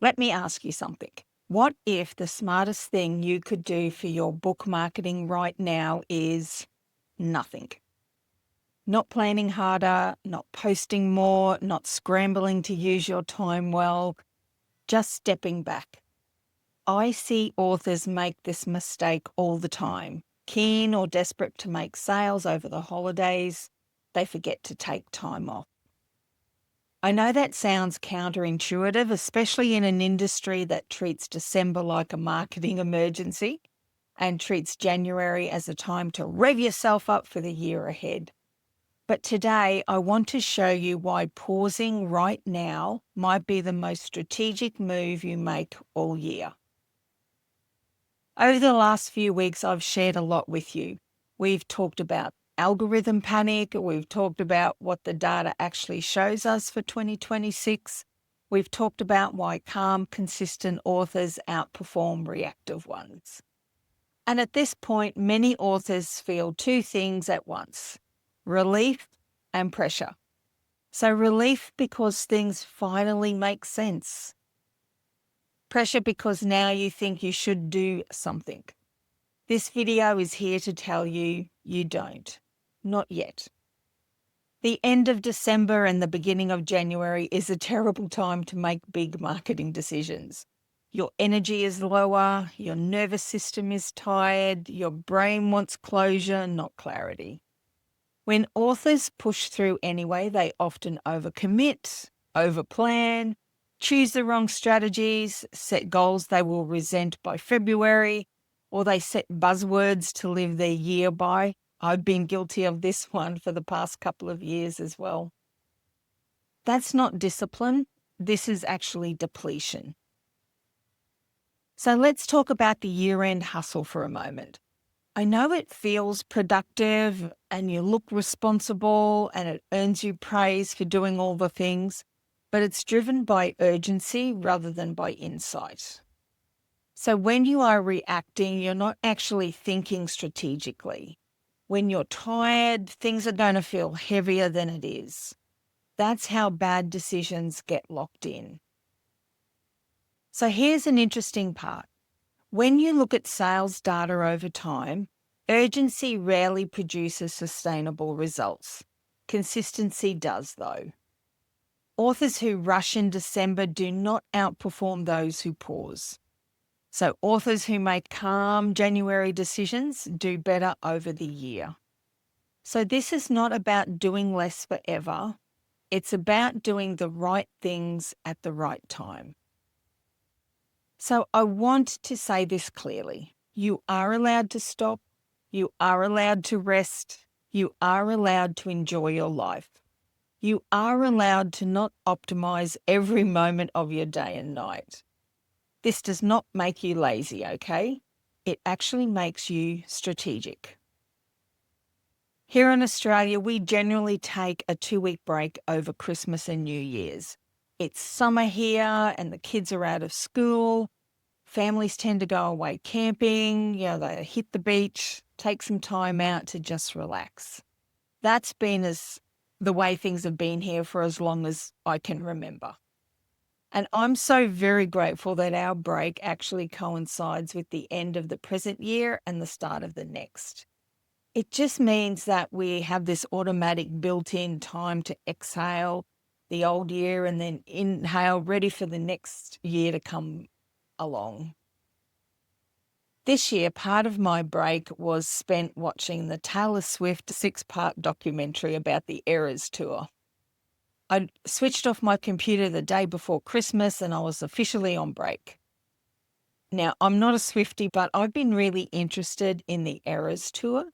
Let me ask you something. What if the smartest thing you could do for your book marketing right now is nothing? Not planning harder, not posting more, not scrambling to use your time well, just stepping back. I see authors make this mistake all the time. Keen or desperate to make sales over the holidays, they forget to take time off. I know that sounds counterintuitive, especially in an industry that treats December like a marketing emergency and treats January as a time to rev yourself up for the year ahead. But today, I want to show you why pausing right now might be the most strategic move you make all year. Over the last few weeks, I've shared a lot with you. We've talked about algorithm panic. We've talked about what the data actually shows us for 2026. We've talked about why calm, consistent authors outperform reactive ones. And at this point, many authors feel two things at once: relief and pressure. So relief because things finally make sense. Pressure because now you think you should do something. This video is here to tell you you don't. Not yet. The end of December and the beginning of January is a terrible time to make big marketing decisions. Your energy is lower, your nervous system is tired, your brain wants closure, not clarity. When authors push through anyway, they often overcommit, overplan, choose the wrong strategies, set goals they will resent by February, or they set buzzwords to live their year by. I've been guilty of this one for the past couple of years as well. That's not discipline. This is actually depletion. So let's talk about the year-end hustle for a moment. I know it feels productive and you look responsible and it earns you praise for doing all the things, but it's driven by urgency rather than by insight. So when you are reacting, you're not actually thinking strategically. When you're tired, things are going to feel heavier than it is. That's how bad decisions get locked in. So here's an interesting part. When you look at sales data over time, urgency rarely produces sustainable results. Consistency does, though. Authors who rush in December do not outperform those who pause. So authors who make calm January decisions do better over the year. So this is not about doing less forever. It's about doing the right things at the right time. So I want to say this clearly. You are allowed to stop. You are allowed to rest. You are allowed to enjoy your life. You are allowed to not optimize every moment of your day and night. This does not make you lazy, okay? It actually makes you strategic. Here in Australia, we generally take a 2-week break over Christmas and New Year's. It's summer here and the kids are out of school. Families tend to go away camping, they hit the beach, take some time out to just relax. That's been the way things have been here for as long as I can remember. And I'm so very grateful that our break actually coincides with the end of the present year and the start of the next. It just means that we have this automatic built-in time to exhale the old year and then inhale, ready for the next year to come along. This year, part of my break was spent watching the Taylor Swift 6-part documentary about the Eras Tour. I switched off my computer the day before Christmas and I was officially on break. Now, I'm not a Swiftie, but I've been really interested in the Eras Tour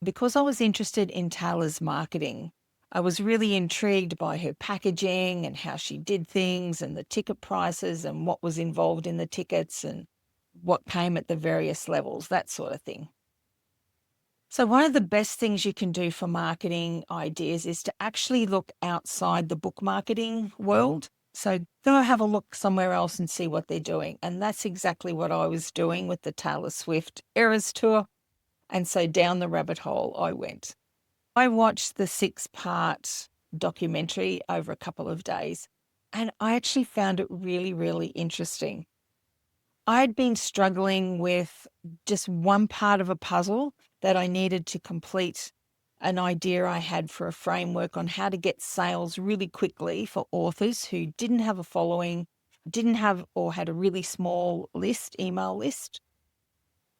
because I was interested in Taylor's marketing. I was really intrigued by her packaging and how she did things and the ticket prices and what was involved in the tickets and what came at the various levels, that sort of thing. So one of the best things you can do for marketing ideas is to actually look outside the book marketing world. So go have a look somewhere else and see what they're doing. And that's exactly what I was doing with the Taylor Swift Eras Tour. And so down the rabbit hole I went. I watched the 6-part documentary over a couple of days. And I actually found it really, really interesting. I'd been struggling with just one part of a puzzle that I needed to complete an idea I had for a framework on how to get sales really quickly for authors who didn't have a following, didn't have or had a really small list, email list.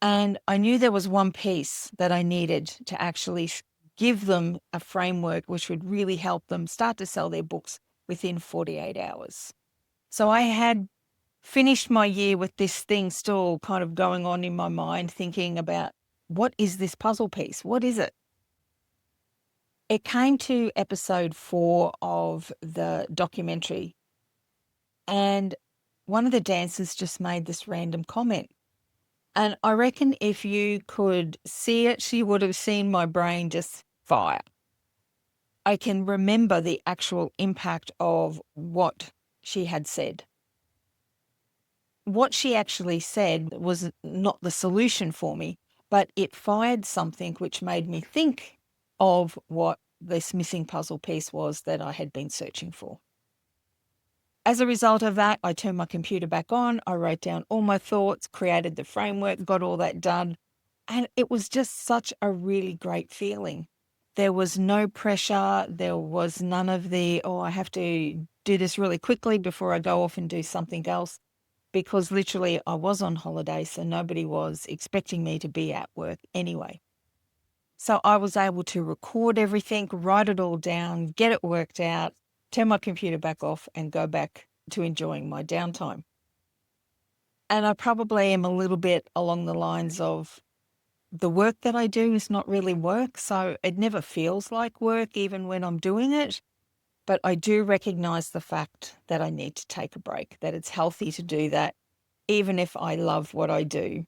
And I knew there was one piece that I needed to actually give them a framework which would really help them start to sell their books within 48 hours. So I had finished my year with this thing still kind of going on in my mind, thinking about what is this puzzle piece? What is it? It came to episode 4 of the documentary, and one of the dancers just made this random comment. And I reckon if you could see it, she would have seen my brain just fire. I can remember the actual impact of what she had said. What she actually said was not the solution for me, but it fired something which made me think of what this missing puzzle piece was that I had been searching for. As a result of that, I turned my computer back on, I wrote down all my thoughts, created the framework, got all that done, and it was just such a really great feeling. There was no pressure, there was none of the, oh, I have to do this really quickly before I go off and do something else, because literally I was on holiday, so nobody was expecting me to be at work anyway. So I was able to record everything, write it all down, get it worked out, turn my computer back off and go back to enjoying my downtime. And I probably am a little bit along the lines of the work that I do is not really work, so it never feels like work even when I'm doing it. But I do recognize the fact that I need to take a break, that it's healthy to do that, even if I love what I do.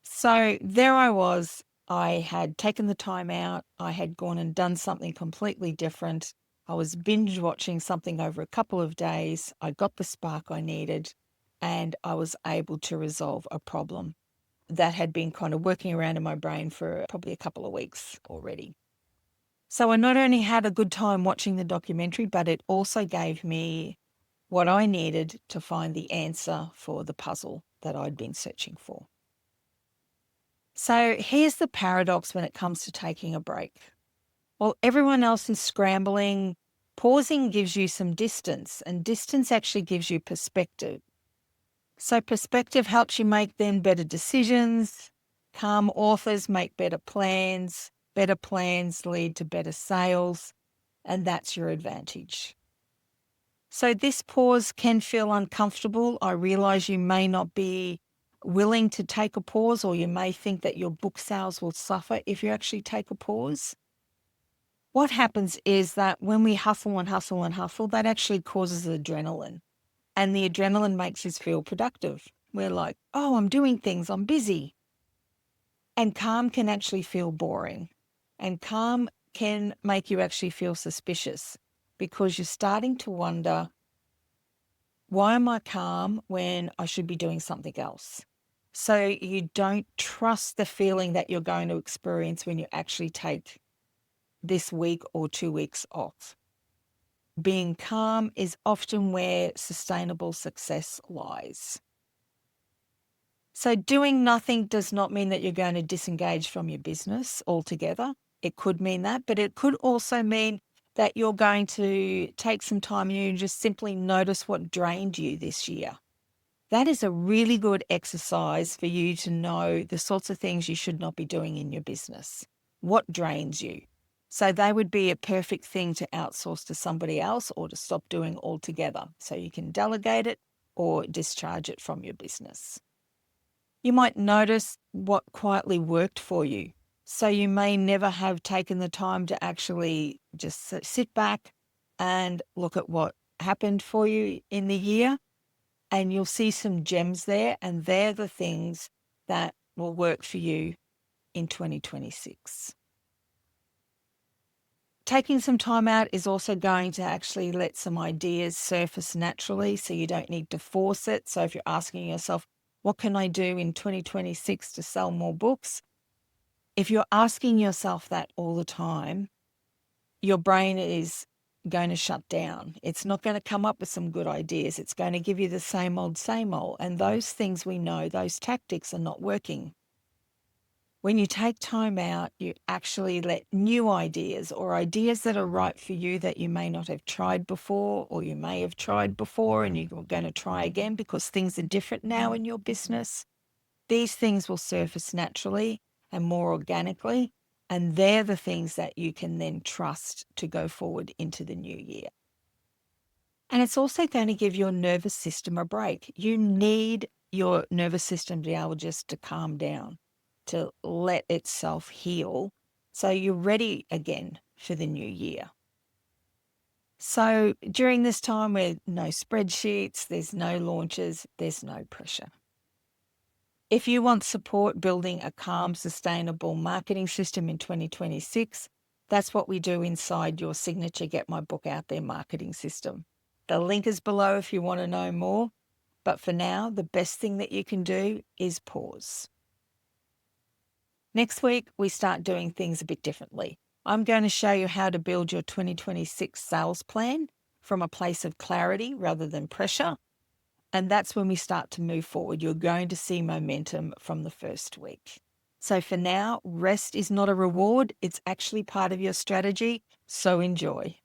So there I was. I had taken the time out. I had gone and done something completely different. I was binge watching something over a couple of days. I got the spark I needed, and I was able to resolve a problem that had been kind of working around in my brain for probably a couple of weeks already. So I not only had a good time watching the documentary, but it also gave me what I needed to find the answer for the puzzle that I'd been searching for. So here's the paradox when it comes to taking a break. While everyone else is scrambling, pausing gives you some distance, and distance actually gives you perspective. So perspective helps you make then better decisions. Calm authors make better plans. Better plans lead to better sales, and that's your advantage. So this pause can feel uncomfortable. I realize you may not be willing to take a pause, or you may think that your book sales will suffer if you actually take a pause. What happens is that when we hustle and hustle and hustle, that actually causes adrenaline. And the adrenaline makes us feel productive. We're like, oh, I'm doing things, I'm busy. And calm can actually feel boring. And calm can make you actually feel suspicious, because you're starting to wonder, why am I calm when I should be doing something else? So you don't trust the feeling that you're going to experience when you actually take this week or 2 weeks off. Being calm is often where sustainable success lies. So doing nothing does not mean that you're going to disengage from your business altogether. It could mean that, but it could also mean that you're going to take some time and you just simply notice what drained you this year. That is a really good exercise for you to know the sorts of things you should not be doing in your business. What drains you? So they would be a perfect thing to outsource to somebody else or to stop doing altogether. So you can delegate it or discharge it from your business. You might notice what quietly worked for you. So you may never have taken the time to actually just sit back and look at what happened for you in the year, and you'll see some gems there, and they're the things that will work for you in 2026. Taking some time out is also going to actually let some ideas surface naturally, so you don't need to force it. So if you're asking yourself, what can I do in 2026 to sell more books? If you're asking yourself that all the time, your brain is going to shut down. It's not going to come up with some good ideas. It's going to give you the same old, same old. And those things we know, those tactics are not working. When you take time out, you actually let new ideas or ideas that are right for you that you may not have tried before, or you may have tried before and you're going to try again because things are different now in your business. These things will surface naturally and more organically, and they're the things that you can then trust to go forward into the new year. And it's also going to give your nervous system a break. You need your nervous system to be able just to calm down, to let itself heal, so you're ready again for the new year. So during this time with no spreadsheets, there's no launches, there's no pressure. If you want support building a calm, sustainable marketing system in 2026, that's what we do inside your signature Get My Book Out There marketing system. The link is below if you want to know more. But for now, the best thing that you can do is pause. Next week, we start doing things a bit differently. I'm going to show you how to build your 2026 sales plan from a place of clarity rather than pressure. And that's when we start to move forward. You're going to see momentum from the first week. So for now, rest is not a reward. It's actually part of your strategy. So enjoy.